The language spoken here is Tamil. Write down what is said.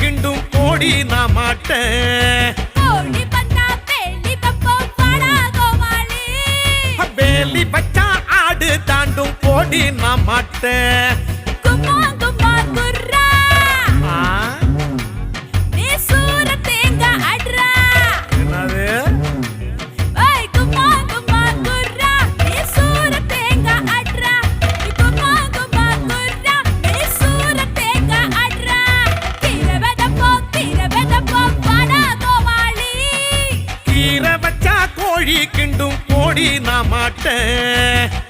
கிண்டும் கோடி நான் மாட்டேன். வேலி வச்சா ஆடு தாண்டும் கோடி நான் மாட்டேன். கோழி கிண்டும் கோடி நான் மாட்டேன்.